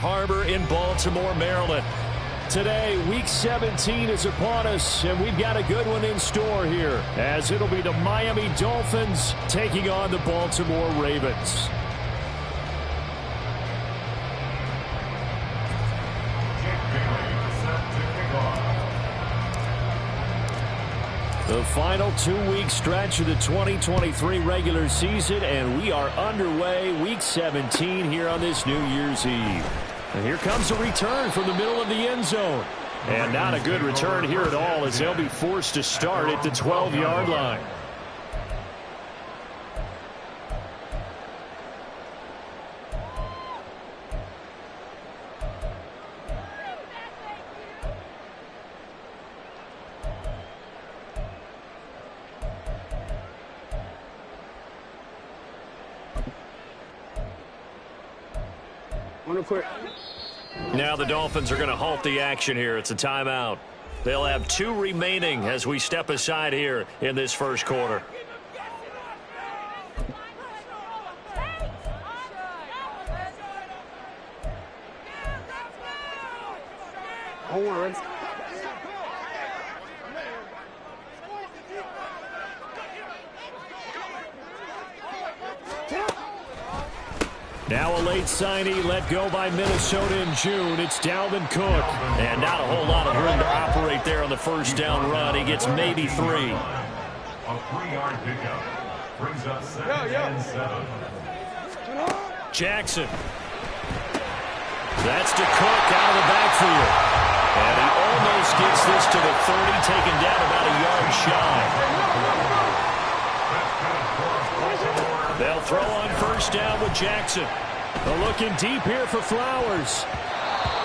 Harbor in Baltimore, Maryland. Today, Week 17 is upon us, and we've got a good one in store here, as it'll be the Miami Dolphins taking on the Baltimore Ravens. The final 2-week stretch of the 2023 regular season, and we are underway Week 17 here on this New Year's Eve. And here comes a return from the middle of the end zone. And not a good return here at all, as they'll be forced to start at the 12-yard line. Now the Dolphins are going to halt the action here. It's a timeout. They'll have 2 remaining as we step aside here in this first quarter. Hold on. Now a late signee let go by Minnesota in June. It's Dalvin Cook. And not a whole lot of room to operate there on the first down run. He gets maybe 3. A 3-yard pickup brings up 2nd and 7. Jackson. That's to Cook out of the backfield. And he almost gets this to the 30, taken down about a yard shy. They'll throw on first down with Jackson. They're looking deep here for Flowers.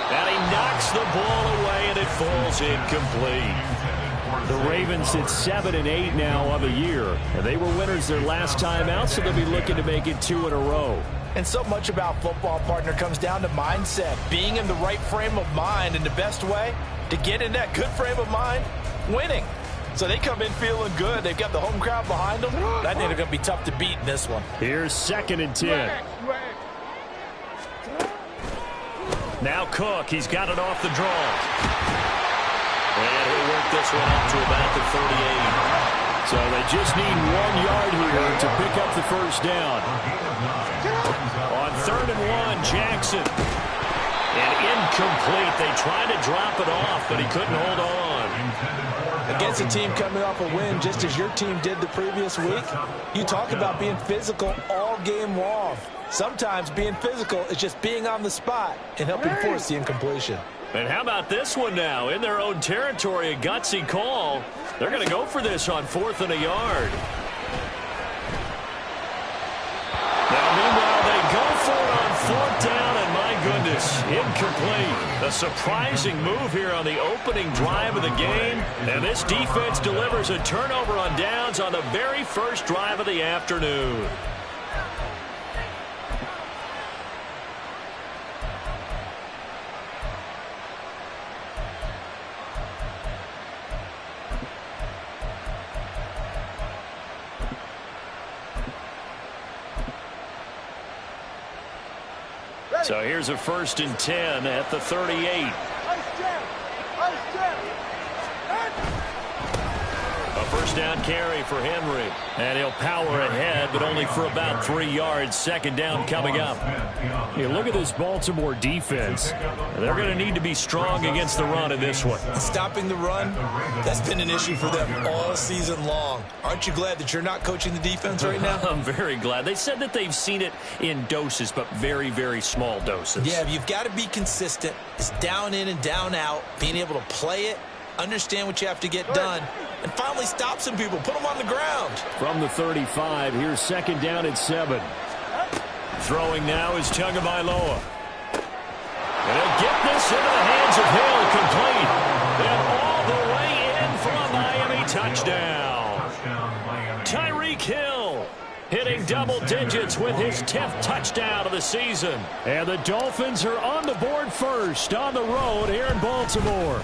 And he knocks the ball away, and it falls incomplete. The Ravens sit 7-8 now of the year, and they were winners their last time out, so they'll be looking to make it 2 in a row. And so much about football, partner, comes down to mindset, being in the right frame of mind, and the best way to get in that good frame of mind, winning. So they come in feeling good. They've got the home crowd behind them. I think they're going to be tough to beat in this one. Here's 2nd and 10. Now Cook, he's got it off the draw. And he'll work this one up to about the 38. So they just need 1 yard here to pick up the first down. On 3rd and 1, Jackson. And incomplete. They tried to drop it off, but he couldn't hold on. Against a team coming off a win, just as your team did the previous week, you talk about being physical all game long. Sometimes being physical is just being on the spot and helping force the incompletion. And how about this one now? In their own territory, a gutsy call. They're going to go for this on 4th and a yard. Now, meanwhile, they go for it on 4th down, and my goodness, incomplete. A surprising move here on the opening drive of the game. And this defense delivers a turnover on downs on the very first drive of the afternoon. So here's a 1st and 10 at the 38. A first down carry for Henry. And he'll power ahead, but only for about 3 yards. 2nd down coming up. Hey, look at this Baltimore defense. They're going to need to be strong against the run in this one. Stopping the run, that's been an issue for them all season long. Aren't you glad that you're not coaching the defense right now? I'm very glad. They said that they've seen it in doses, but very, very small doses. Yeah, you've got to be consistent. It's down in and down out, being able to play it, understand what you have to get done, and finally stop some people, put them on the ground. From the 35, here's 2nd down at 7. Throwing now is Tagovailoa. And he'll get this into the hands of Hill, complete. And all the way in for a Miami touchdown. Tyreek Hill hitting double digits with his 10th touchdown of the season. And the Dolphins are on the board first on the road here in Baltimore.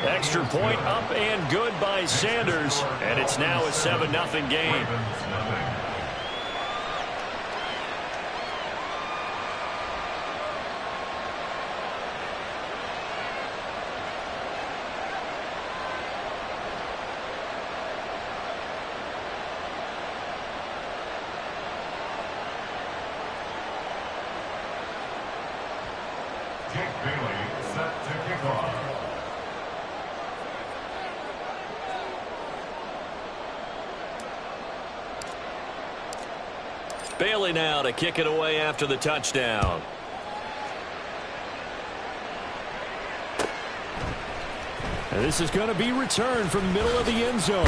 Extra point up and good by Sanders, and it's now a 7-0 game. Jake Bailey set to kick off. Bailey now to kick it away after the touchdown. And this is going to be returned from the middle of the end zone.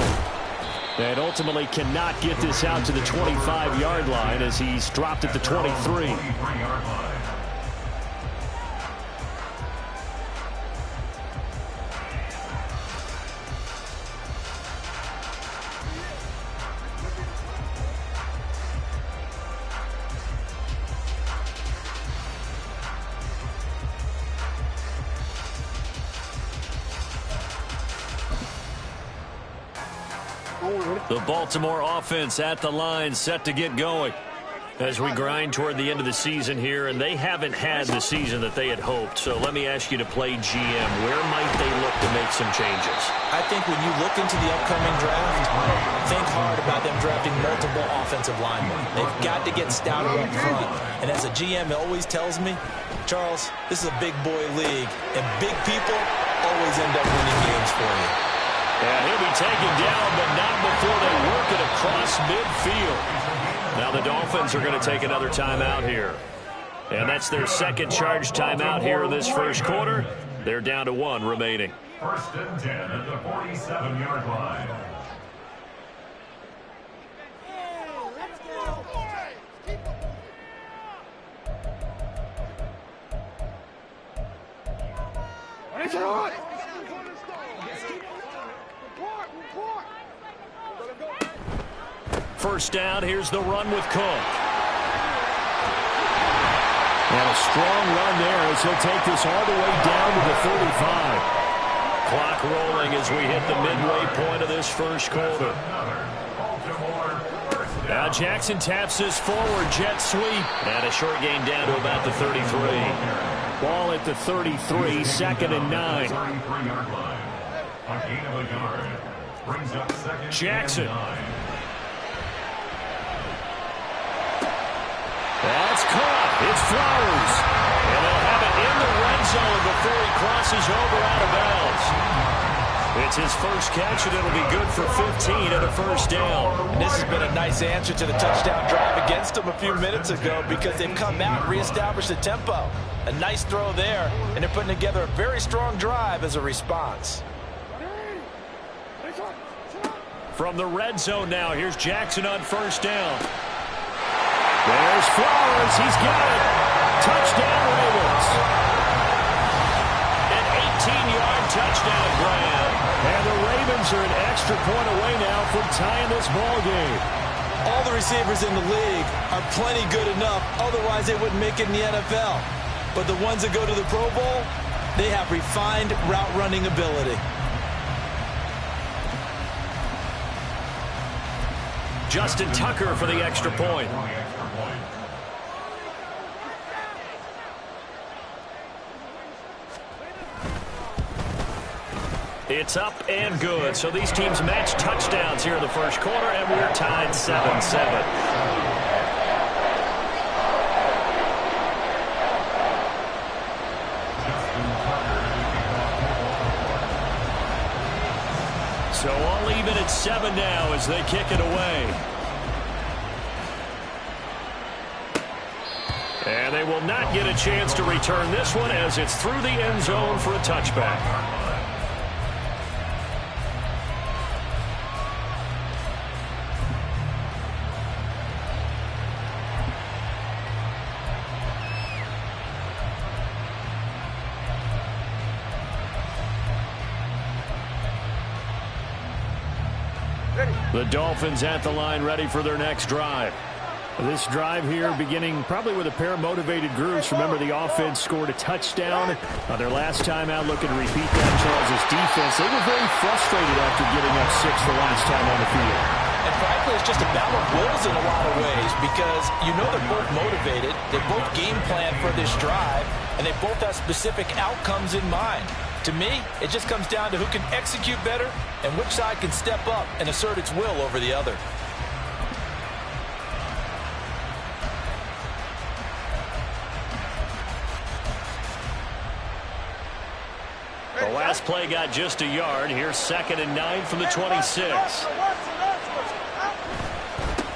And ultimately cannot get this out to the 25-yard line as he's dropped at the 23. The Baltimore offense at the line, set to get going as we grind toward the end of the season here, and they haven't had the season that they had hoped. So let me ask you to play GM. Where might they look to make some changes? I think when you look into the upcoming draft, think hard about them drafting multiple offensive linemen. They've got to get stouter up front. And as a GM always tells me, Charles, this is a big boy league, and big people always end up winning games for you. And he'll be taken down, but not before they work it across midfield. Now the Dolphins are going to take another timeout here. And that's their second charge timeout here in this first quarter. They're down to 1 remaining. 1st and 10 at the 47-yard line. First down, here's the run with Cook. And a strong run there as he'll take this all the way down to the 35. Clock rolling as we hit the midway point of this first quarter. Now Jackson taps this forward jet sweep. And a short gain down to about the 33. Ball at the 33, 2nd and 9. Jackson. That's caught. It's Flowers. And they'll have it in the red zone before he crosses over out of bounds. It's his first catch, and it'll be good for 15 and a first down. And this has been a nice answer to the touchdown drive against them a few minutes ago because they've come out and reestablished the tempo. A nice throw there, and they're putting together a very strong drive as a response. From the red zone now, here's Jackson on first down. There's Flowers. He's got it. Touchdown, Ravens. An 18-yard touchdown grab. And the Ravens are an extra point away now from tying this ball game. All the receivers in the league are plenty good enough. Otherwise, they wouldn't make it in the NFL. But the ones that go to the Pro Bowl, they have refined route running ability. Justin Tucker for the extra point. It's up and good. So these teams match touchdowns here in the first quarter, and we're tied 7-7. So all even at 7 now as they kick it away. And they will not get a chance to return this one as it's through the end zone for a touchback. The Dolphins at the line ready for their next drive. This drive here beginning probably with a pair of motivated groups. Remember, the offense scored a touchdown on their last time out, looking to repeat that. Charles' defense, they were very frustrated after getting up 6 the last time on the field. And frankly, it's just a battle of wills in a lot of ways because you know they're both motivated. They both game plan for this drive, and they both have specific outcomes in mind. To me, it just comes down to who can execute better and which side can step up and assert its will over the other. The last play got just a yard. Here's 2nd and 9 from the 26.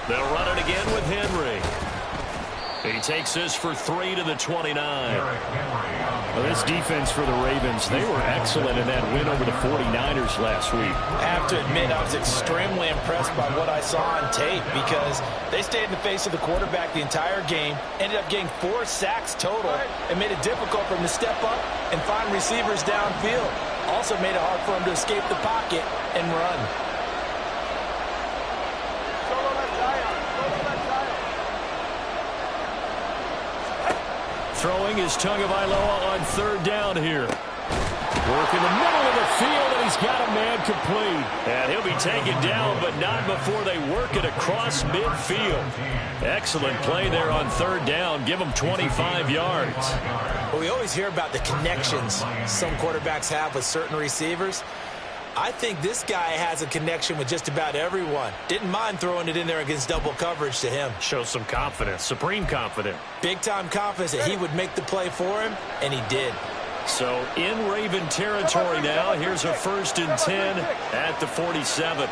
They'll run it again with Henry. He takes this for 3 to the 29. Well, this defense for the Ravens, they were excellent in that win over the 49ers last week. I have to admit, I was extremely impressed by what I saw on tape because they stayed in the face of the quarterback the entire game, ended up getting 4 sacks total, and made it difficult for him to step up and find receivers downfield. Also made it hard for him to escape the pocket and run. Throwing is Tagovailoa on 3rd down here. Work in the middle of the field, and he's got a man complete. And he'll be taken down, but not before they work it across midfield. Excellent play there on 3rd down. Give him 25 yards. Well, we always hear about the connections some quarterbacks have with certain receivers. I think this guy has a connection with just about everyone. Didn't mind throwing it in there against double coverage to him. Shows some confidence, supreme confidence. Big-time confidence that he would make the play for him, and he did. So in Raven territory now. Here's a 1st and 10 at the 47.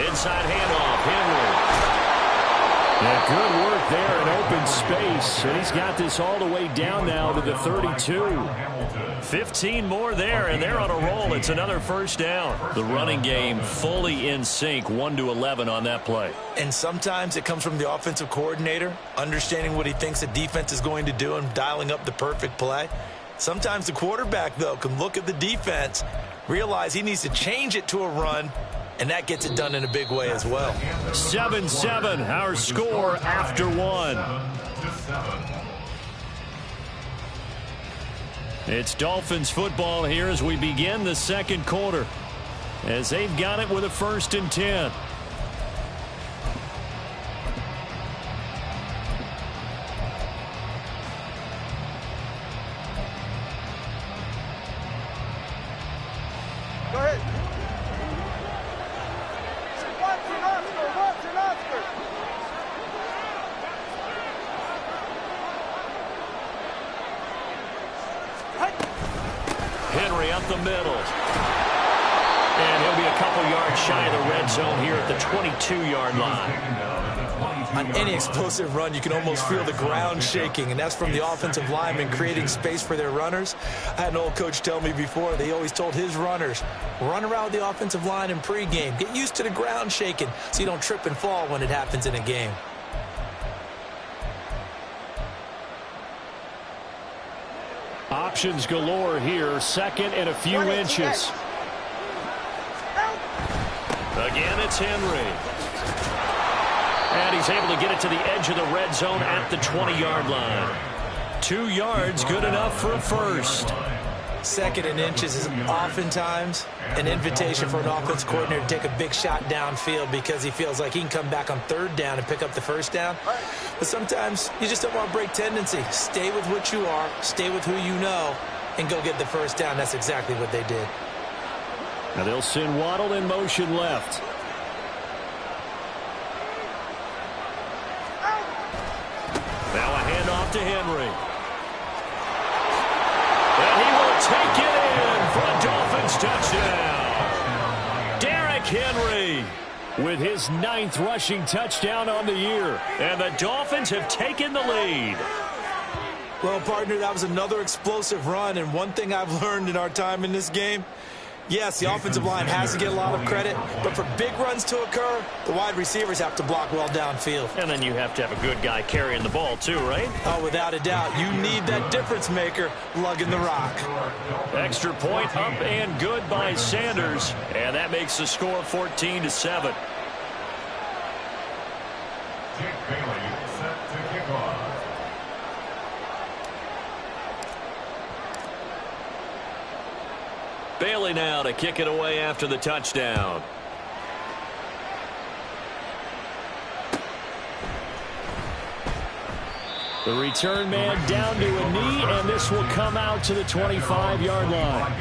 Inside handoff, Henry. Yeah, good work there in open space. And he's got this all the way down now to the 32. 15 more there, and they're on a roll. It's another 1st down. The running game fully in sync, 1 to 11 on that play. And sometimes it comes from the offensive coordinator, understanding what he thinks the defense is going to do and dialing up the perfect play. Sometimes the quarterback, though, can look at the defense, realize he needs to change it to a run, and that gets it done in a big way as well. 7-7, our score after 1. It's Dolphins football here as we begin the 2nd quarter, as they've got it with a 1st and 10. Go ahead. Henry up the middle. And he'll be a couple yards shy of the red zone here at the 22-yard line. On any explosive run, you can almost feel the ground shaking, and that's from the offensive linemen creating space for their runners. I had an old coach tell me before, they always told his runners, run around the offensive line in pregame. Get used to the ground shaking so you don't trip and fall when it happens in a game. Options galore here. 2nd and a few inches. Again, it's Henry. And he's able to get it to the edge of the red zone at the 20-yard line. 2 yards, good enough for a 1st. 2nd and inches is oftentimes an invitation for an offense coordinator to take a big shot downfield because he feels like he can come back on 3rd down and pick up the 1st down. But sometimes you just don't want to break tendency. Stay with what you are, stay with who you know, and go get the 1st down. That's exactly what they did. Now they'll send Waddle in motion left. Now a handoff to Henry. And he will take it in for a Dolphins touchdown. Derrick Henry with his 9th rushing touchdown on the year. And the Dolphins have taken the lead. Well, partner, that was another explosive run, and one thing I've learned in our time in this game, yes, the offensive line has to get a lot of credit, but for big runs to occur, the wide receivers have to block well downfield. And then you have to have a good guy carrying the ball too, right? Oh, without a doubt. You need that difference maker lugging the rock. Extra point up and good by Sanders, and that makes the score 14-7. Jake Bailey set to kick off. Bailey now to kick it away after the touchdown. The return man down to a knee, and this will come out to the 25-yard line.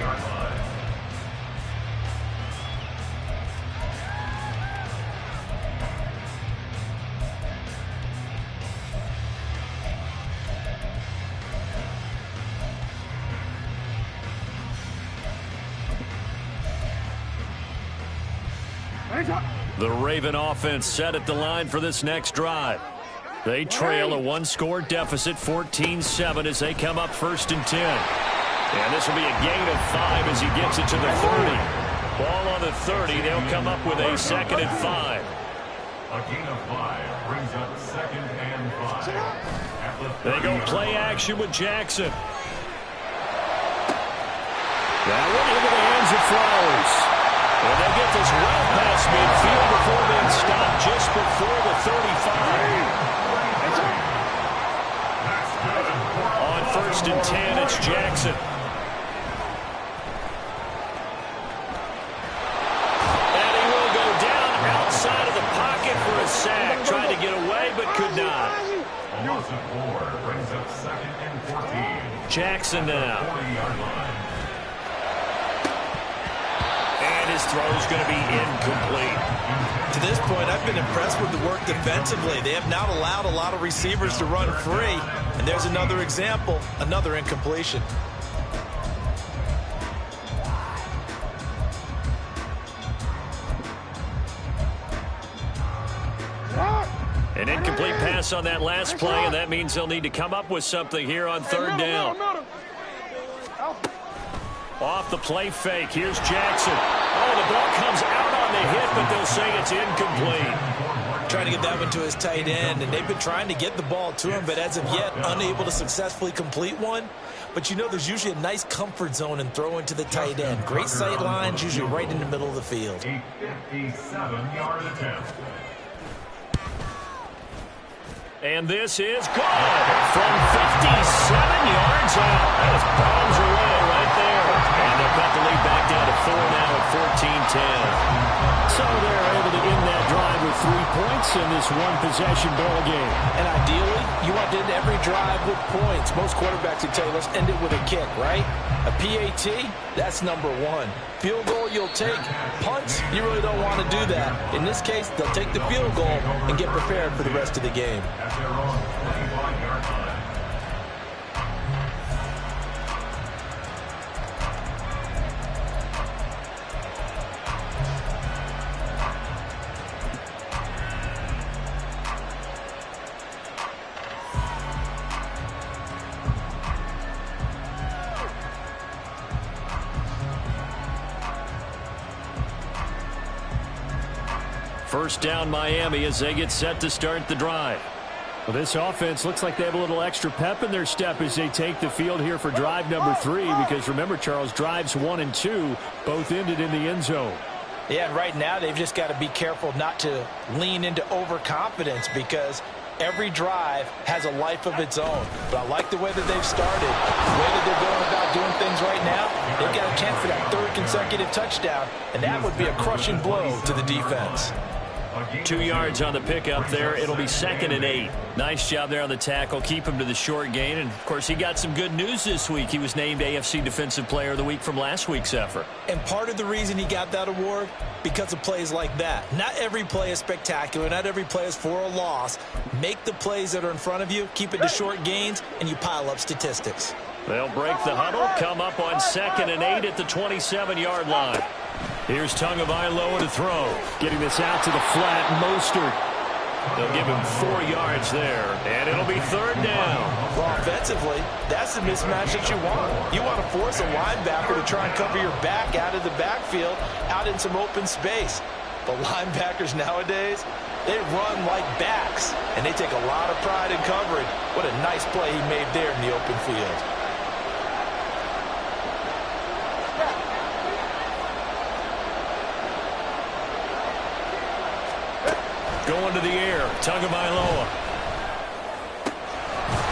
The Raven offense set at the line for this next drive. They trail a one-score deficit, 14-7, as they come up 1st and 10. And this will be a gain of 5 as he gets it to the 30. Ball on the 30. They'll come up with a 2nd and 5. A gain of 5 brings up 2nd and 5. They go play action with Jackson. That one into the hands of Flowers. And they get this well past midfield before being stopped just before the 35. On 1st and 10, it's Jackson. And he will go down outside of the pocket for a sack. Tried to get away, but could not. A loss of 4 brings up 2nd and 14. Jackson now. 40-yard line. And his throw is going to be incomplete. To this point, I've been impressed with the work defensively. They have not allowed a lot of receivers to run free. And there's another example, another incompletion. An incomplete pass on that last play, and that means they'll need to come up with something here on 3rd down. Off the play fake, here's Jackson. Oh, the ball comes out on the hit, but they'll say it's incomplete. Trying to get that one to his tight end, and they've been trying to get the ball to him, but as of yet, unable to successfully complete one. But you know there's usually a nice comfort zone in throwing to the tight end. Great sight lines, usually right in the middle of the field. A 57-yard attempt. And this is good from 57 yards out. That is bombs away right there. And they'll cut the lead back down to 4 now at 14-10. So they're able to end that drive with 3 points in this one-possession ball game. And ideally, you want to end every drive with points. Most quarterbacks would tell you, let's end it with a kick, right? A PAT, that's number 1. Field goal you'll take. Punts, you really don't want to do that. In this case, they'll take the field goal and get prepared for the rest of the game. At their own 25-yard line. First down Miami as they get set to start the drive. Well, this offense looks like they have a little extra pep in their step as they take the field here for drive number 3, because remember, Charles, drives 1 and 2 both ended in the end zone. Yeah, and right now they've just got to be careful not to lean into overconfidence, because every drive has a life of its own. But I like the way that they've started, the way that they're going about doing things right now. They've got a chance for that 3rd consecutive touchdown, and that would be a crushing blow to the defense. 2 yards on the pickup there. It'll be 2nd and 8. Nice job there on the tackle. Keep him to the short gain. And, of course, he got some good news this week. He was named AFC Defensive Player of the Week from last week's effort. And part of the reason he got that award, because of plays like that. Not every play is spectacular. Not every play is for a loss. Make the plays that are in front of you, keep it to short gains, and you pile up statistics. They'll break the huddle, come up on 2nd and 8 at the 27-yard line. Here's Tagovailoa to throw. Getting this out to the flat, Mostert. They'll give him 4 yards there, and it'll be 3rd down. Well, offensively, that's the mismatch that you want. You want to force a linebacker to try and cover your back out of the backfield, out in some open space. But linebackers nowadays, they run like backs, and they take a lot of pride in covering. What a nice play he made there in the open field. Going to the air, Tagovailoa.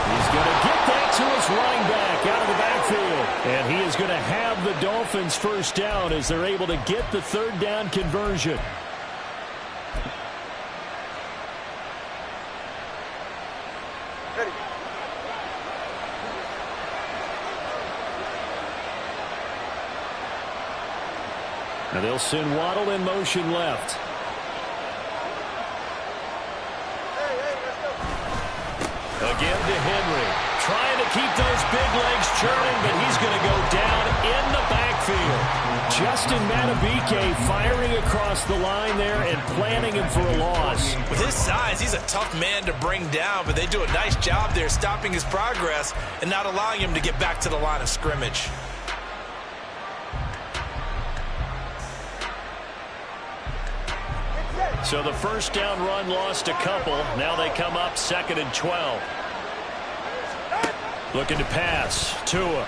He's going to get that to his running back out of the backfield. And he is going to have the Dolphins first down as they're able to get the 3rd down conversion. Now they'll send Waddle in motion left. Again to Henry. Trying to keep those big legs churning, but he's going to go down in the backfield. Justin Matabike firing across the line there and planting him for a loss. With his size, he's a tough man to bring down, but they do a nice job there stopping his progress and not allowing him to get back to the line of scrimmage. So the first down run lost a couple. Now they come up 2nd and 12. Looking to pass. Tua.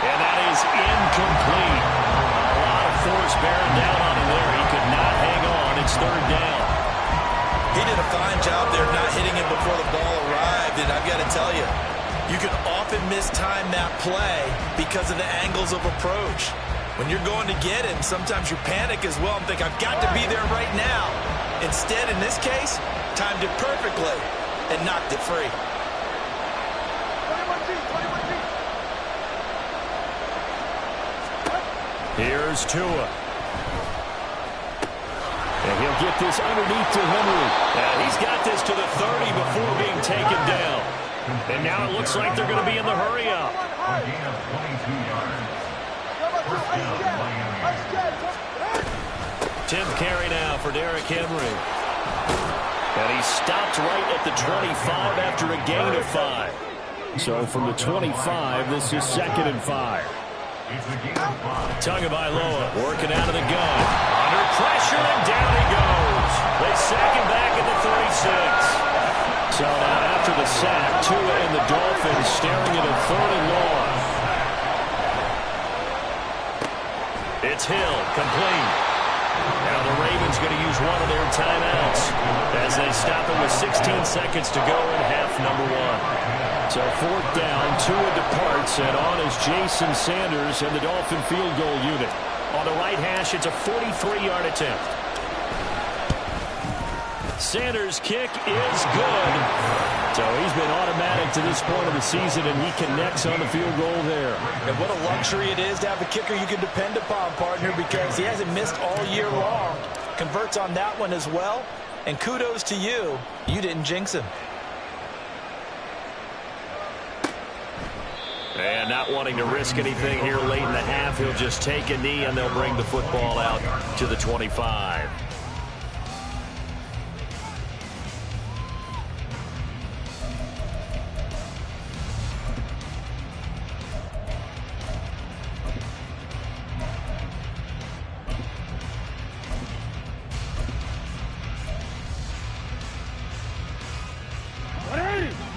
And that is incomplete. A lot of force bearing down on him there. He could not hang on. It's 3rd down. He did a fine job there not hitting him before the ball arrived. And I've got to tell you, you can often mistime that play because of the angles of approach. When you're going to get him, sometimes you panic as well and think, I've got to be there right now. Instead, in this case, timed it perfectly and knocked it free. Here's Tua. And he'll get this underneath to Henry. And he's got this to the 30 before being taken down. And now it looks like they're going to be in the hurry-up. A gain of 22 yards. 10th carry now for Derrick Henry. And he stopped right at the 25 after a gain of 5. So from the 25, this is 2nd and 5. Tagovailoa working out of the gun. Under pressure, and down he goes. They sack him back at the 36. So now after the sack, Tua and the Dolphins staring at a 3rd and long. It's Hill, complete. Now the Ravens going to use one of their timeouts as they stop it with 16 seconds to go in half number 1. So 4th down, Tua departs, and on is Jason Sanders and the Dolphin field goal unit. On the right hash, it's a 43-yard attempt. Sanders' kick is good. So he's been automatic to this point of the season, and he connects on the field goal there. And what a luxury it is to have a kicker you can depend upon, partner, because he hasn't missed all year long. Converts on that one as well. And kudos to you. You didn't jinx him. And not wanting to risk anything here late in the half, he'll just take a knee, and they'll bring the football out to the 25.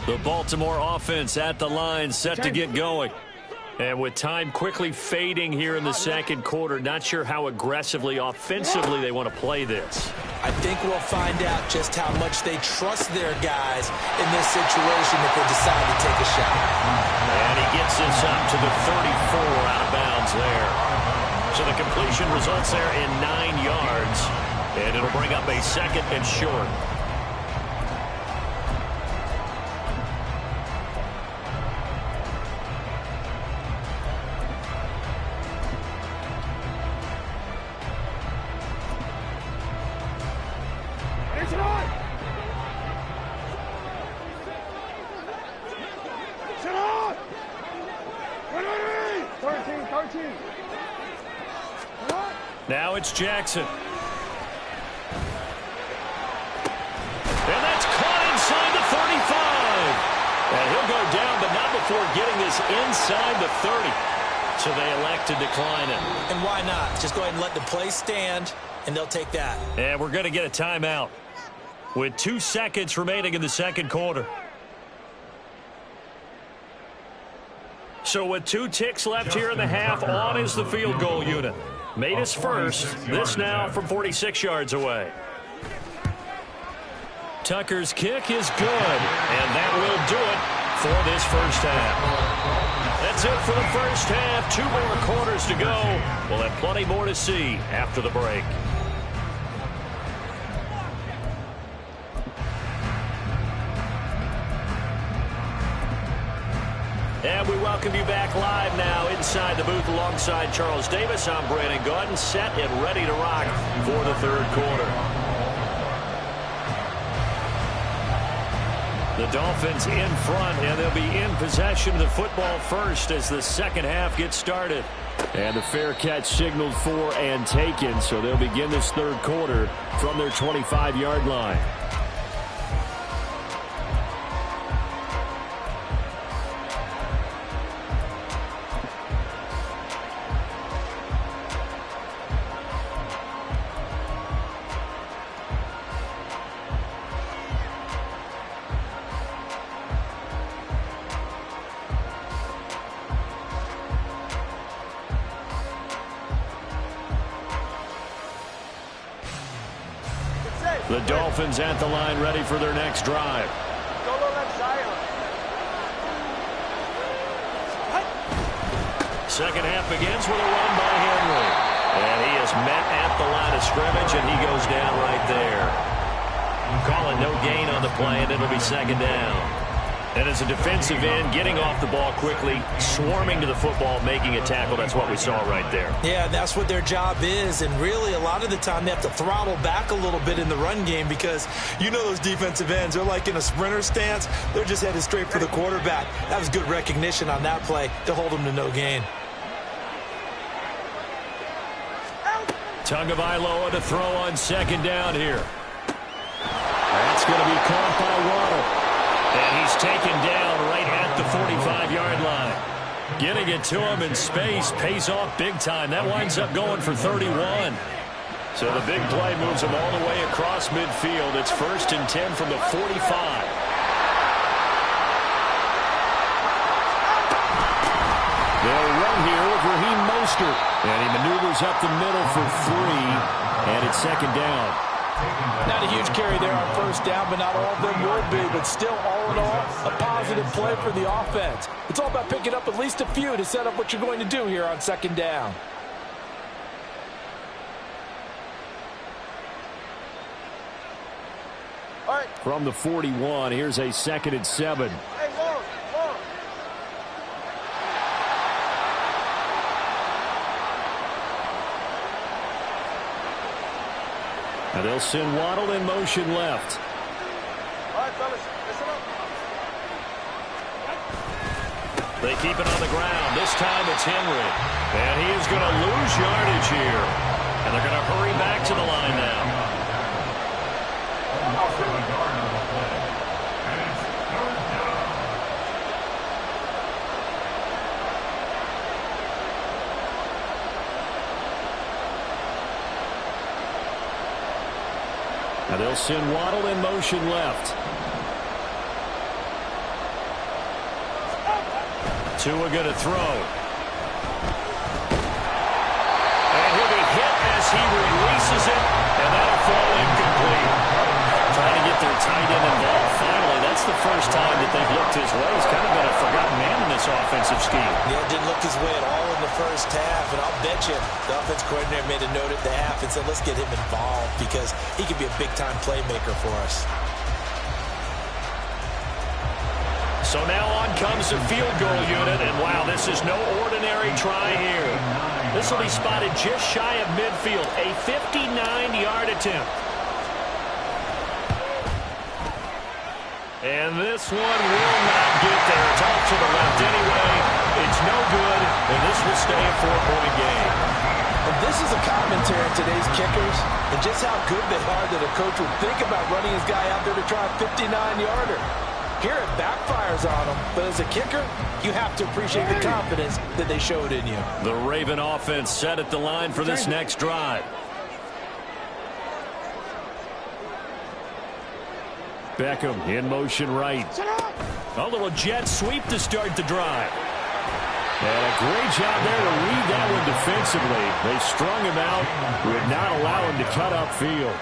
The Baltimore offense at the line, set to get going. And with time quickly fading here in the 2nd quarter, not sure how aggressively, offensively they want to play this. I think we'll find out just how much they trust their guys in this situation if they decide to take a shot. And he gets this up to the 34 out of bounds there. So the completion results there in 9 yards. And it'll bring up a 2nd and short. Now it's Jackson. And that's caught inside the 35. And he'll go down, but not before getting this inside the 30. So they elect to decline it. And why not? Just go ahead and let the play stand, and they'll take that. And we're going to get a timeout with 2 seconds remaining in the 2nd quarter. So with 2 ticks left here in the half, on is the field goal unit. Made his first. This now from 46 yards away. Tucker's kick is good, and that will do it for this first half. That's it for the first half. 2 more quarters to go. We'll have plenty more to see after the break. And we welcome you back live now inside the booth alongside Charles Davis. I'm Brandon Gaudin, set and ready to rock for the 3rd quarter. The Dolphins in front, and they'll be in possession of the football first as the second half gets started. And the fair catch signaled for and taken, so they'll begin this third quarter from their 25-yard line. The Dolphins at the line, ready for their next drive. Second half begins with a run by Henry. And he is met at the line of scrimmage, and he goes down right there. Calling no gain on the play, and it'll be second down. And as a defensive end, getting off the ball quickly, swarming to the football, making a tackle, that's what we saw right there. Yeah, that's what their job is, and really a lot of the time they have to throttle back a little bit in the run game because you know those defensive ends, they're like in a sprinter stance. They're just headed straight for the quarterback. That was good recognition on that play to hold them to no gain. Tagovailoa to throw on second down here. That's going to be caught by Waddle. And he's taken down right at the 45-yard line. Getting it to him in space pays off big time. That winds up going for 31. So the big play moves him all the way across midfield. It's 1st and 10 from the 45. They'll run here with Raheem Mostert. And he maneuvers up the middle for 3. And it's second down. Not a huge carry there on first down, but not all of them will be. But still, all in all, a positive play for the offense. It's all about picking up at least a few to set up what you're going to do here on second down. All right. From the 41, here's a 2nd and 7. Hey, whoa. And they'll send Waddle in motion left. All right, fellas, listen up. They keep it on the ground. This time it's Henry. And he is going to lose yardage here. And they're going to hurry back to the line now. Now they'll send Waddle in motion left. Tua going to throw. And he'll be hit as he releases it, and that'll fall incomplete. Trying to get their tight end involved finally. That's the first time that they've looked his way. He's kind of been a forgotten man in this offensive scheme. Yeah, didn't look his way at all in the first half, and I'll bet you the offense coordinator made a note at the half and said, let's get him involved because he could be a big-time playmaker for us. So now on comes the field goal unit, and wow, this is no ordinary try here. This will be spotted just shy of midfield, a 59-yard attempt. And this one will not get there. It's off to the left anyway. It's no good, and this will stay a 4-point game. And this is a commentary on today's kickers and just how good they are that a coach would think about running his guy out there to try a 59-yarder. Here it backfires on him, but as a kicker, you have to appreciate the confidence that they showed in you. The Raven offense set at the line for this next drive. Beckham in motion right. A little jet sweep to start the drive. And a great job there to read that one defensively. They strung him out, would not allow him to cut upfield.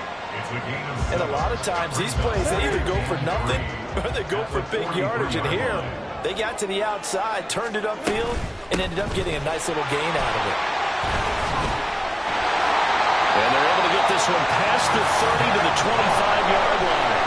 And a lot of times these plays, they either go for nothing or they go for big yardage. And here, they got to the outside, turned it upfield, and ended up getting a nice little gain out of it. And they're able to get this one past the 30 to the 25-yard line.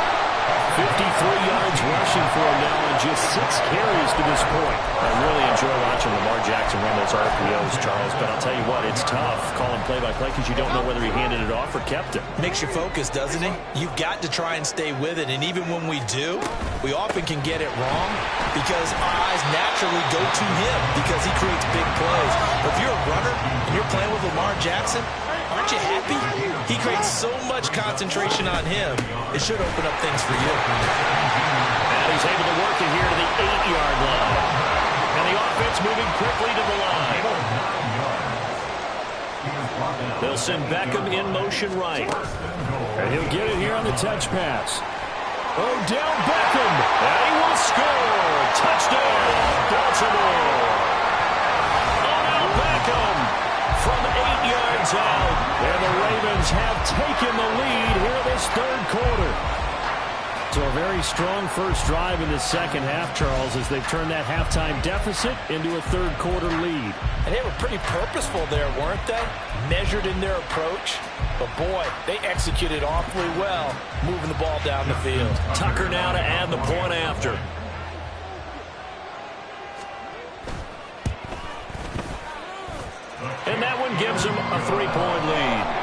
53 yards rushing for him now in just 6 carries to this point. I really enjoy watching Lamar Jackson run those RPOs, Charles, but I'll tell you what, it's tough calling play-by-play because you don't know whether he handed it off or kept it. Makes you focus, doesn't it? You've got to try and stay with it, and even when we do, we often can get it wrong because our eyes naturally go to him because he creates big plays. But if you're a runner and you're playing with Lamar Jackson, aren't you happy? He creates so much concentration on him, it should open up things for you. And he's able to work it here to the 8-yard line. And the offense moving quickly to the line. They'll send Beckham in motion right. And he'll get it here on the touch pass. Odell Beckham. And he will score. Touchdown, Baltimore. Odell Beckham from 8 yards out. And the Ravens have taken the lead here this third quarter. So a very strong first drive in the second half, Charles, as they've turned that halftime deficit into a third quarter lead. And they were pretty purposeful there, weren't they? Measured in their approach. But boy, they executed awfully well, moving the ball down the field. Tucker now to add the point after. And that one gives them a 3-point lead.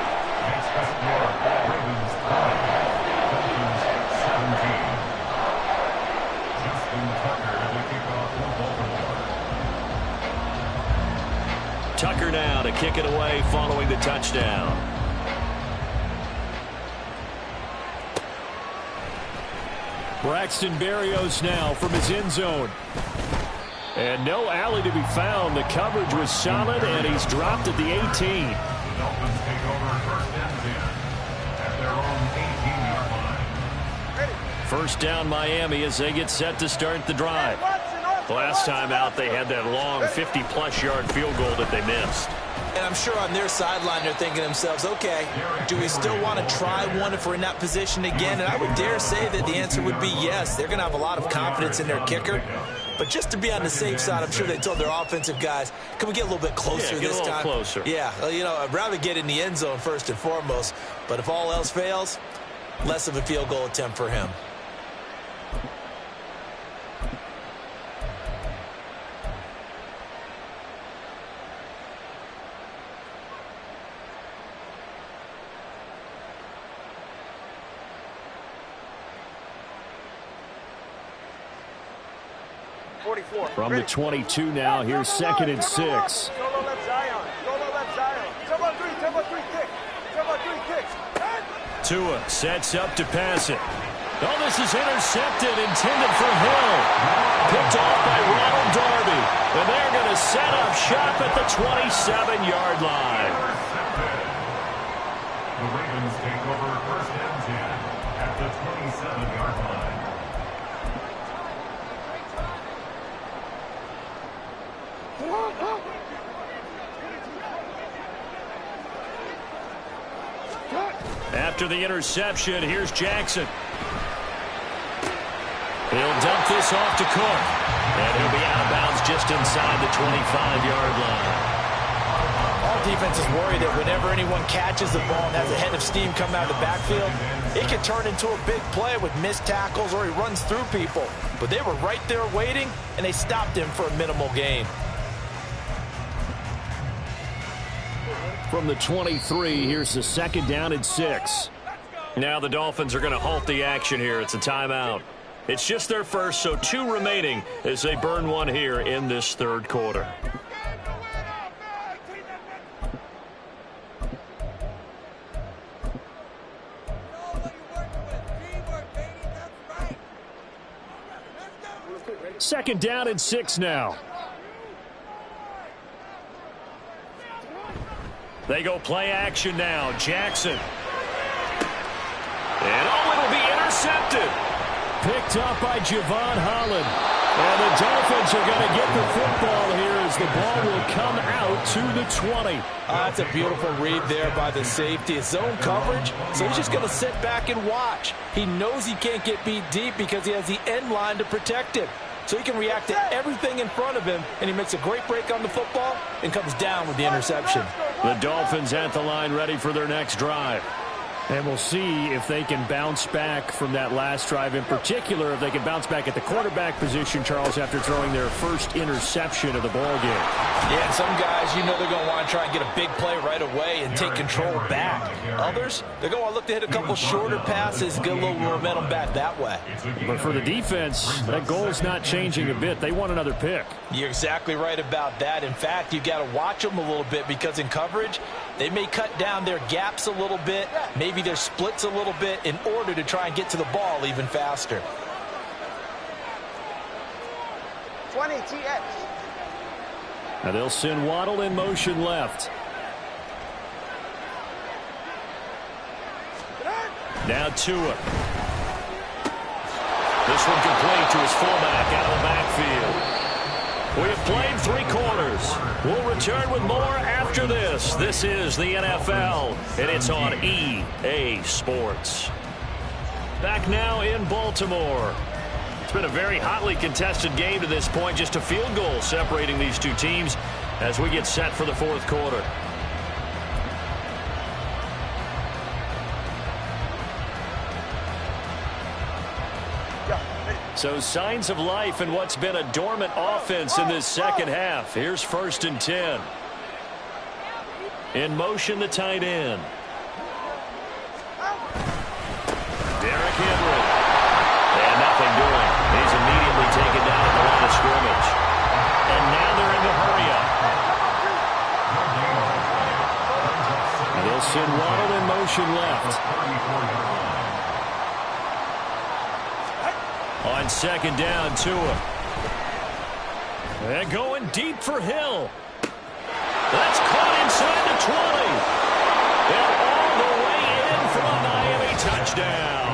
Tucker now to kick it away following the touchdown. Braxton Berrios now from his end zone. And no alley to be found. The coverage was solid, and he's dropped at the 18. The Dolphins take over first and 10 at their own 18-yard line. First down Miami as they get set to start the drive. Last time out, they had that long 50-plus yard field goal that they missed. And I'm sure on their sideline they're thinking to themselves, okay, do we still want to try one if we're in that position again? And I would dare say that the answer would be yes. They're going to have a lot of confidence in their kicker. But just to be on the safe side, I'm sure they told their offensive guys, can we get a little bit closer this time? Get a little closer. Yeah, well, you know, I'd rather get in the end zone first and foremost. But if all else fails, less of a field goal attempt for him. From the 22 now, here's 2nd and 6. Tua sets up to pass it. Oh, this is intercepted, intended for Hill. Picked off by Ronald Darby. And they're going to set up shop at the 27-yard line. The Ravens take over first and 10 at the 27-yard line. After the interception, here's Jackson. He'll dump this off to Cook. And he'll be out of bounds just inside the 25-yard line. All defenses worry that whenever anyone catches the ball and has a head of steam come out of the backfield, it can turn into a big play with missed tackles or he runs through people. But they were right there waiting, and they stopped him for a minimal gain. From the 23, here's the 2nd down and 6. Now the Dolphins are going to halt the action here. It's a timeout. It's just their first, so 2 remaining as they burn one here in this third quarter. Second down and 6 now. They go play action now. Jackson. And it'll be intercepted. Picked up by Javon Holland. And the Dolphins are going to get the football here as the ball will come out to the 20. That's a beautiful read there by the safety. It's zone coverage, so he's just going to sit back and watch. He knows he can't get beat deep because he has the end line to protect him. So he can react to everything in front of him, and he makes a great break on the football and comes down with the interception. The Dolphins at the line ready for their next drive. And we'll see if they can bounce back from that last drive, in particular, if they can bounce back at the quarterback position, Charles, after throwing their first interception of the ball game. Yeah, and some guys, you know they're going to want to try and get a big play right away and take control back. Others, they're going to want to look to hit a couple shorter passes, get a little momentum back that way. But for the defense, that goal's not changing a bit. They want another pick. You're exactly right about that. In fact, you've got to watch them a little bit because in coverage, they may cut down their gaps a little bit, maybe their splits a little bit in order to try and get to the ball even faster. 20 TX. Now they'll send Waddle in motion left. Now Tua. This one complete to his fullback out of the backfield. We have played 3 quarters. We'll return with more after this. This is the NFL, and it's on EA Sports. Back now in Baltimore. It's been a very hotly contested game to this point. Just a field goal separating these two teams as we get set for the 4th quarter. So signs of life in what's been a dormant offense in this second half. Here's 1st and 10. In motion, the tight end. Derrick Henry. And nothing doing. He's immediately taken down at the line of scrimmage. And now they're in the hurry-up. And they'll send Waddle in motion left. On 2nd down, Tua. And going deep for Hill. That's caught inside the 20. They're all the way in for a Miami touchdown.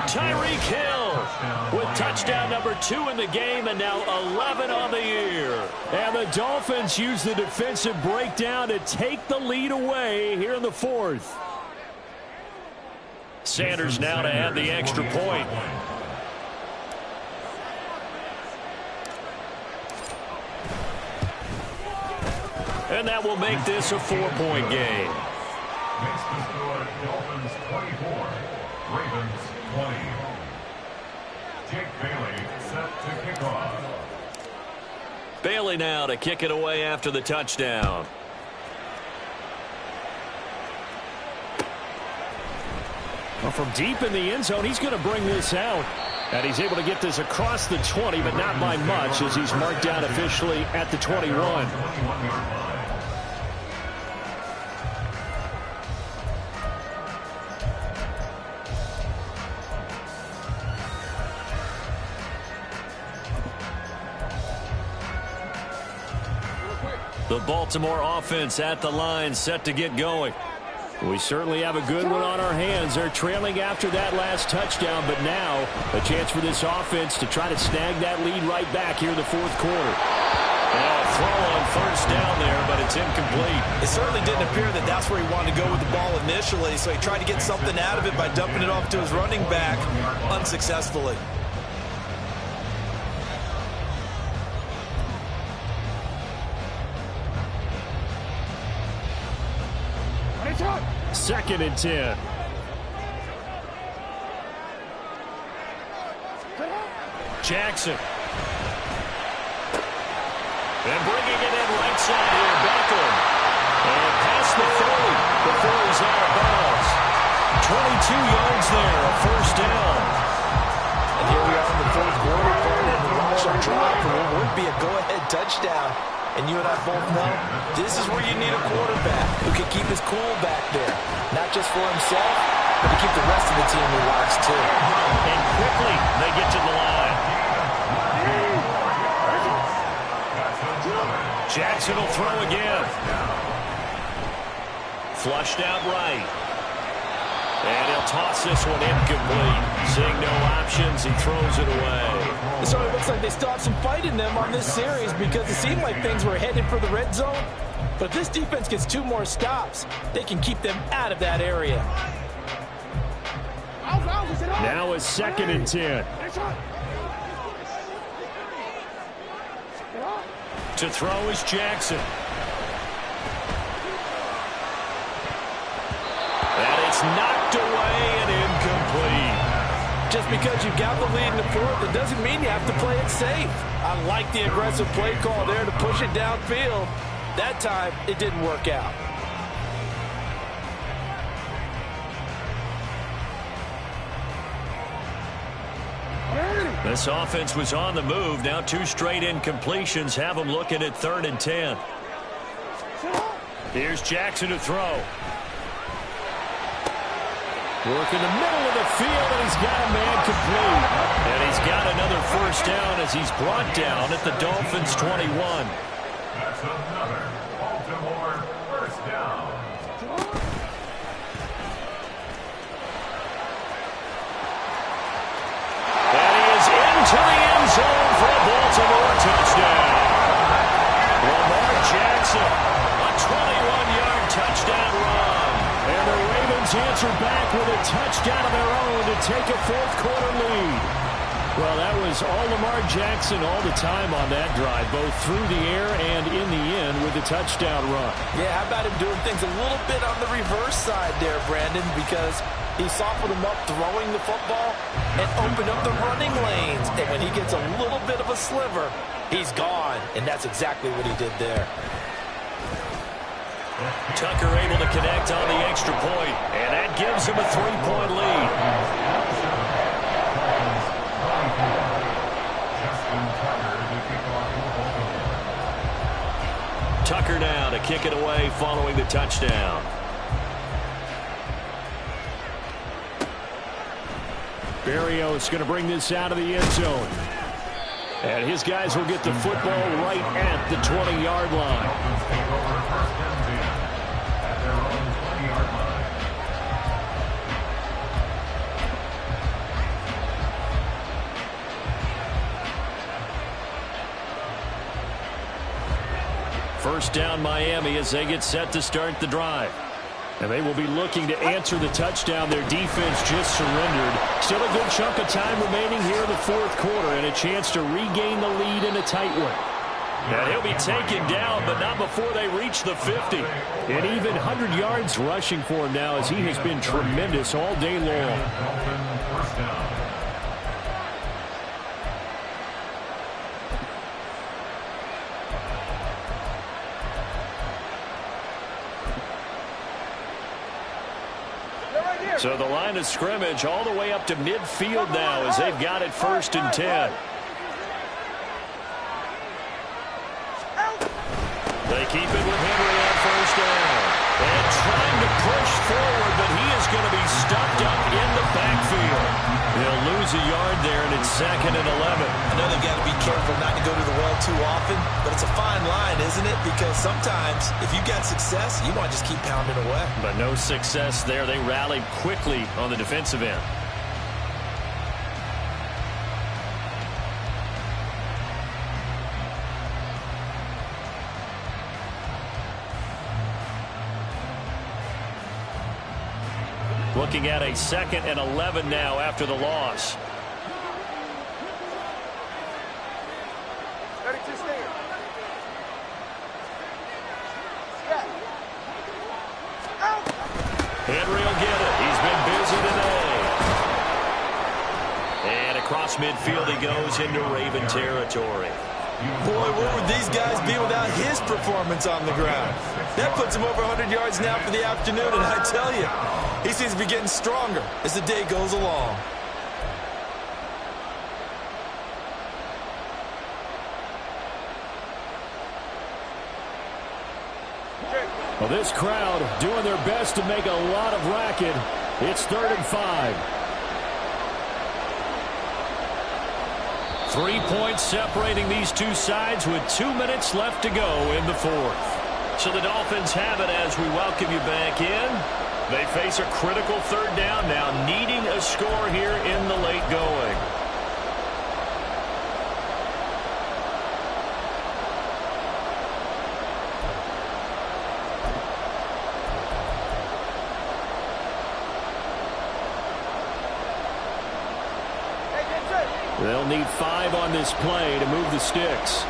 Tyreek Hill with touchdown number 2 in the game and now 11 on the year. And the Dolphins use the defensive breakdown to take the lead away here in the 4th. Sanders now to add the extra point. And that will make this a 4-point game. Makes the score Dolphins 24, Ravens 20. Jake Bailey set to kick off. Bailey now to kick it away after the touchdown. Well, from deep in the end zone, he's going to bring this out. And he's able to get this across the 20, but not by much as he's marked down officially at the 21. The Baltimore offense at the line, set to get going. We certainly have a good one on our hands. They're trailing after that last touchdown, but now a chance for this offense to try to snag that lead right back here in the 4th quarter. Now a throw on 1st down there, but it's incomplete. It certainly didn't appear that that's where he wanted to go with the ball initially, so he tried to get something out of it by dumping it off to his running back unsuccessfully. 2nd and 10. Jackson. And bringing it in right side here, Beckham. And past the 30 before he's out of bounds. 22 yards there, a 1st down. And here we are in the 4th quarter, playing the watch on drive for what would be a go-ahead touchdown. And you and I both know this is where you need a quarterback who can keep his cool back there. Not just for himself, but to keep the rest of the team relaxed too. And quickly they get to the line. Jackson will throw again. Flushed out right. And he'll toss this one incomplete. Seeing no options, he throws it away. So it looks like they still have some fight in them on this series because it seemed like things were headed for the red zone. But if this defense gets 2 more stops, they can keep them out of that area. Now a 2nd and 10. To throw is Jackson. And it's knocked Just because you've got the lead in the fourth, it doesn't mean you have to play it safe. I like the aggressive play call there to push it downfield. That time, it didn't work out. This offense was on the move. Now 2 straight incompletions have them looking at 3rd and 10. Here's Jackson to throw. Work in the middle of the field, and he's got a man complete. And he's got another first down as he's brought down at the Dolphins' 21. That's another Baltimore first down. And he is into the end zone for a Baltimore touchdown. Lamar Jackson, a 21-yard touchdown run. And the Ravens answer back with a touchdown of their own to take a fourth-quarter lead. Well, that was all Lamar Jackson all the time on that drive, both through the air and in the end with the touchdown run. Yeah, how about him doing things a little bit on the reverse side there, Brandon, because he softened him up throwing the football and opened up the running lanes. And when he gets a little bit of a sliver, he's gone. And that's exactly what he did there. Tucker able to connect on the extra point, and that gives him a 3-point lead. Tucker now to kick it away following the touchdown. Berrios going to bring this out of the end zone. And his guys will get the football right at the 20-yard line. First down Miami as they get set to start the drive. And they will be looking to answer the touchdown their defense just surrendered. Still a good chunk of time remaining here in the fourth quarter and a chance to regain the lead in a tight one. And he'll be taken down, but not before they reach the 50. And even 100 yards rushing for him now as he has been tremendous all day long. First down. So the line of scrimmage all the way up to midfield now as they've got it 1st and 10. They keep it with Henry on first down. And trying to push forward, but he is going to be stuffed up in the backfield. They'll lose a yard there, and it's 2nd and 11. I know they've got to be careful not to go to the well too often, but it's a fine line, isn't it? Because sometimes, if you've got success, you want to just keep pounding away. But no success there. They rallied quickly on the defensive end. Looking at a 2nd and 11 now after the loss. 32 stinger. Yeah. Out. Henry will get it. He's been busy today. And across midfield he goes into Raven territory. Boy, where would these guys be without his performance on the ground? That puts him over 100 yards now for the afternoon, and I tell you, he seems to be getting stronger as the day goes along. Well, this crowd doing their best to make a lot of racket. It's 3rd and 5. 3 points separating these two sides with 2 minutes left to go in the fourth. So the Dolphins have it as we welcome you back in. They face a critical 3rd down now, needing a score here in the late going. They'll need 5 on this play to move the sticks.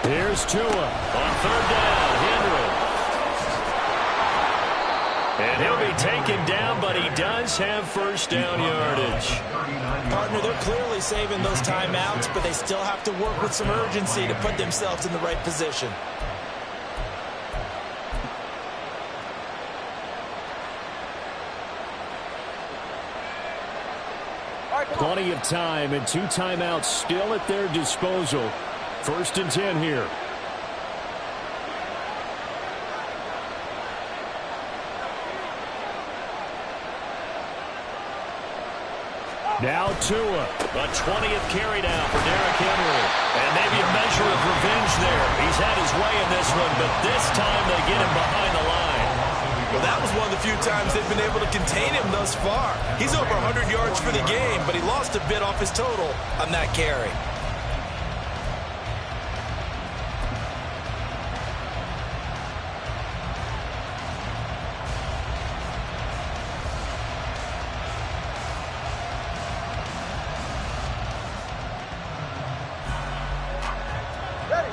Here's Tua on third down. Henry. And he'll be taken down, but he does have first down yardage. Partner, they're clearly saving those timeouts, but they still have to work with some urgency to put themselves in the right position. Plenty of time and 2 timeouts still at their disposal. 1st and 10 here. Now Tua, a 20th carry down for Derrick Henry. And maybe a measure of revenge there. He's had his way in this one, but this time they get him behind the line. Well, that was one of the few times they've been able to contain him thus far. He's over 100 yards for the game, but he lost a bit off his total on that carry.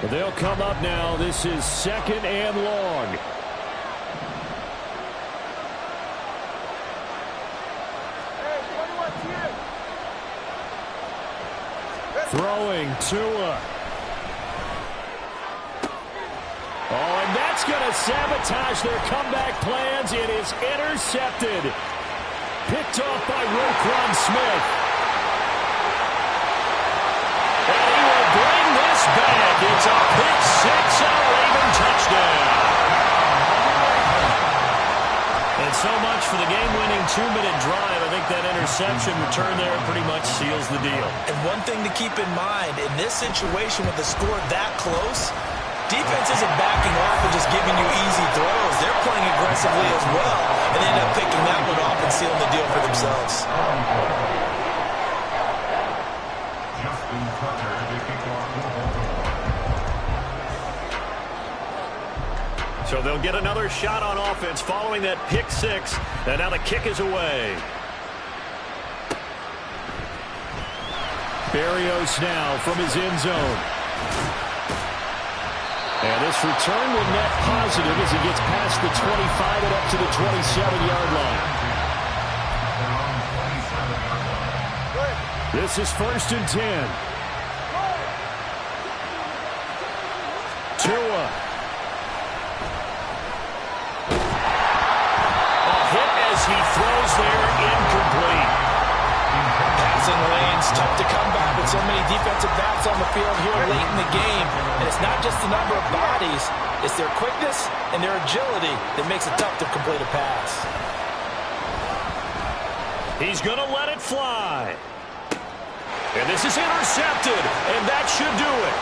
But they'll come up now. This is 2nd and long. Throwing Tua. Oh, and that's going to sabotage their comeback plans. It is intercepted. Picked off by Roquan Smith. And he will bring this back. It's a pick six and a Raven touchdown. And so much for the game-winning 2-minute drive. I think that interception return there pretty much seals the deal. And one thing to keep in mind, in this situation with the score that close, defense isn't backing off and just giving you easy throws. They're playing aggressively as well, and they end up picking that one off and sealing the deal for themselves. So they'll get another shot on offense following that pick six. And now the kick is away. Berrios now from his end zone. And this return will net positive as he gets past the 25 and up to the 27-yard line. This is 1st and 10. Tua. He throws there, incomplete. Passing lanes, tough to come back with so many defensive backs on the field here late in the game. And it's not just the number of bodies, it's their quickness and their agility that makes it tough to complete a pass. He's going to let it fly. And this is intercepted, and that should do it.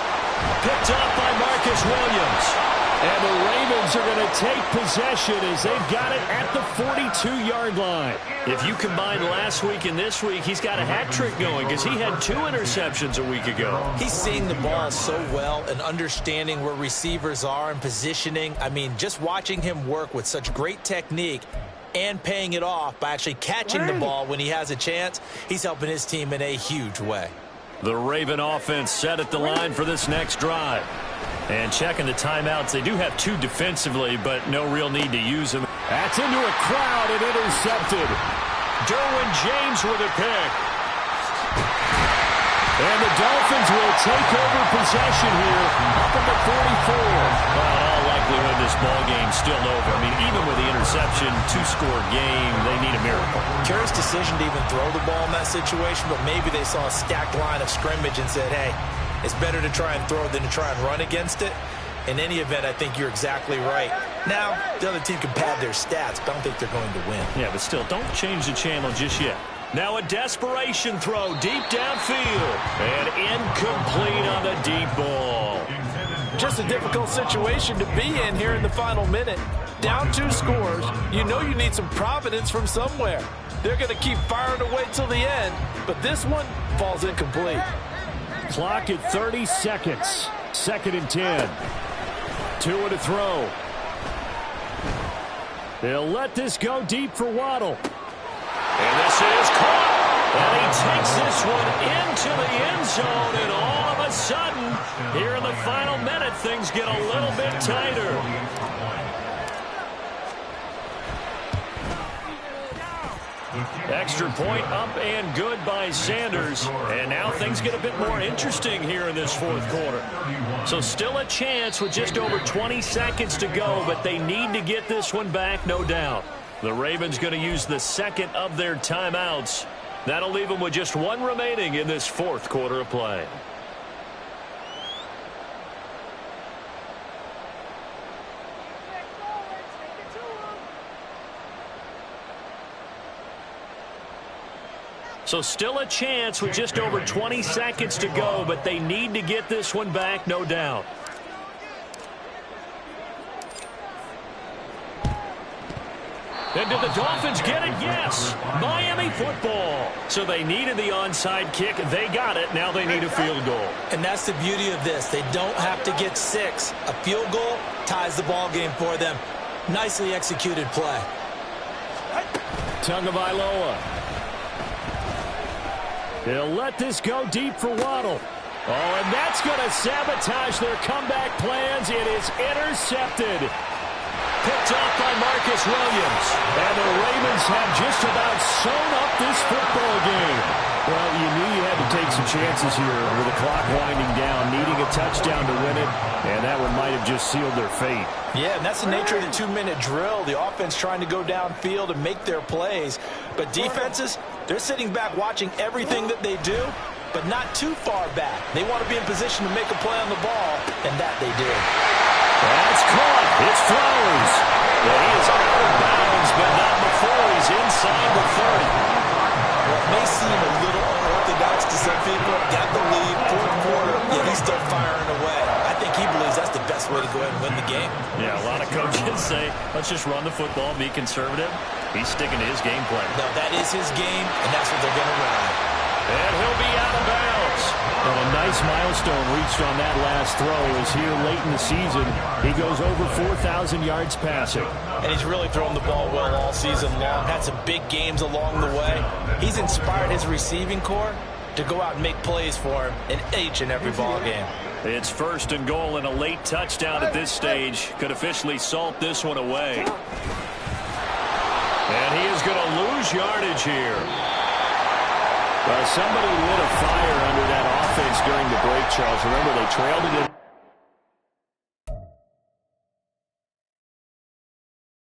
Picked up by Marcus Williams. And the Ravens are going to take possession as they've got it at the 42-yard line. If you combine last week and this week, he's got a hat trick going because he had 2 interceptions a week ago. He's seeing the ball so well and understanding where receivers are and positioning. I mean, just watching him work with such great technique and paying it off by actually catching the ball when he has a chance, he's helping his team in a huge way. The Raven offense set at the line for this next drive. And checking the timeouts, they do have 2 defensively, but no real need to use them. That's into a crowd and intercepted. Derwin James with a pick. And the Dolphins will take over possession here up at the 44. Well, in all likelihood, this ball game's still over. I mean, even with the interception, 2-score game, they need a miracle. Curious decision to even throw the ball in that situation, but maybe they saw a stacked line of scrimmage and said, hey, it's better to try and throw than to try and run against it. In any event, I think you're exactly right. Now, the other team can pad their stats, but I don't think they're going to win. Yeah, but still, don't change the channel just yet. Now a desperation throw deep downfield. And incomplete on the deep ball. Just a difficult situation to be in here in the final minute. Down 2 scores. You know you need some providence from somewhere. They're going to keep firing away till the end, but this one falls incomplete. Clock at 30 seconds. 2nd and 10. Tua to throw. They'll let this go deep for Waddle. And this is caught. And he takes this one into the end zone, and all of a a sudden, here in the final minute, things get a little bit tighter. Extra point up and good by Sanders. And now things get a bit more interesting here in this fourth quarter. So still a chance with just over 20 seconds to go, but they need to get this one back, no doubt. The Ravens going to use the second of their timeouts. That'll leave them with just one remaining in this fourth quarter of play. So still a chance with just over 20 seconds to go, but they need to get this one back, no doubt. And did the Dolphins get it? Yes. Miami football. So they needed the onside kick. They got it. Now they need a field goal. And that's the beauty of this. They don't have to get 6. A field goal ties the ball game for them. Nicely executed play. Tagovailoa. He'll let this go deep for Waddle. Oh, and that's going to sabotage their comeback plans. It is intercepted. Picked off by Marcus Williams. And the Ravens have just about sewn up this football game. Well, you knew you had to take some chances here with the clock winding down, needing a touchdown to win it, and that one might have just sealed their fate. Yeah, and that's the nature of the 2-minute drill. The offense trying to go downfield and make their plays. But defenses, they're sitting back watching everything that they do, but not too far back. They want to be in position to make a play on the ball, and that they did. That's caught. It's Flowers. Well, he is out of bounds, but not before he's inside the 30. Well, it may seem a little unorthodox to some people. Got the lead, fourth quarter, yet he's still firing away. I think he believes that's the best way to go ahead and win the game. Yeah, a lot of coaches say, let's just run the football, be conservative. He's sticking to his game plan. No, that is his game, and that's what they're going to run. And he'll be out of bounds. And a nice milestone reached on that last throw as here late in the season, he goes over 4,000 yards passing. And he's really thrown the ball well all season long. Had some big games along the way. He's inspired his receiving corps to go out and make plays for him in each and every ball game. It's 1st and goal, and a late touchdown at this stage could officially salt this one away. And he is going to lose yardage here. Well, somebody lit a fire under that offense during the break, Charles. Remember, they trailed it in